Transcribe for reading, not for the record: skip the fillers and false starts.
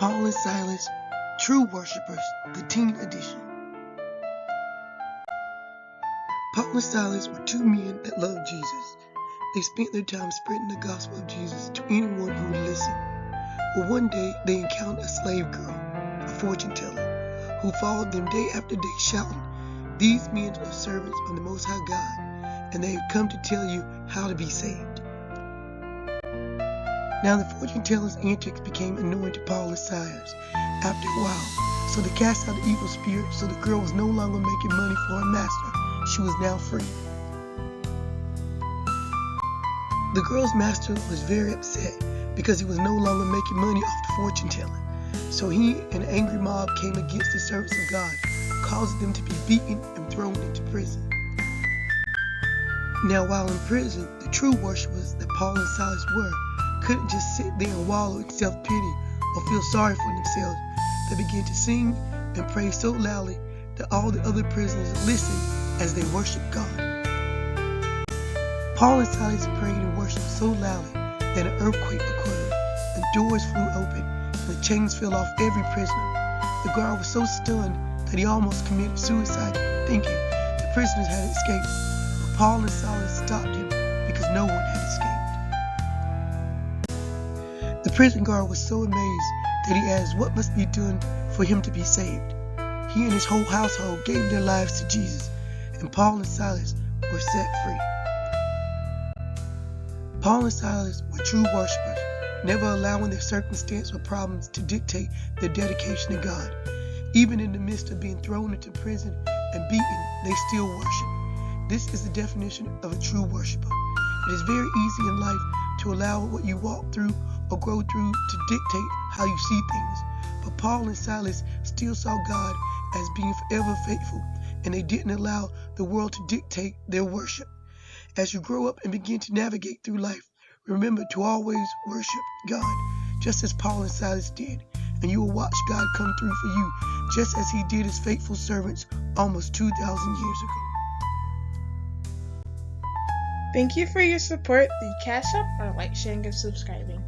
Paul and Silas, True Worshippers, the teen edition. Paul and Silas were two men that loved Jesus. They spent their time spreading the gospel of Jesus to anyone who would listen. Well, one day they encountered a slave girl, a fortune teller, who followed them day after day shouting, "These men are servants of the Most High God, and they have come to tell you how to be saved." Now the fortune teller's antics became annoying to Paul and Silas after a while, so they cast out the evil spirit, so the girl was no longer making money for her master. She was now free. The girl's master was very upset because he was no longer making money off the fortune teller. So he and an angry mob came against the servants of God, causing them to be beaten and thrown into prison. Now while in prison, the true worshipers that Paul and Silas were couldn't just sit there and wallow in self-pity or feel sorry for themselves. They began to sing and praise so loudly that all the other prisoners listened as they worshiped God. Paul and Silas prayed and worshiped so loudly that an earthquake occurred, the doors flew open, and the chains fell off every prisoner. The guard was so stunned that he almost committed suicide, thinking the prisoners had escaped. But Paul and Silas stopped him because no one had escaped. The prison guard was so amazed that he asked what must be done for him to be saved. He and his whole household gave their lives to Jesus, and Paul and Silas were set free. Paul and Silas were true worshipers, never allowing their circumstance or problems to dictate their dedication to God. Even in the midst of being thrown into prison and beaten, they still worship. This is the definition of a true worshiper. It is very easy in life to allow what you walk through or go through to dictate how you see things. But Paul and Silas still saw God as being forever faithful, and they didn't allow the world to dictate their worship. As you grow up and begin to navigate through life, remember to always worship God, just as Paul and Silas did, and you will watch God come through for you, just as he did his faithful servants almost 2,000 years ago. Thank you for your support through Cash App or like, sharing, and subscribing.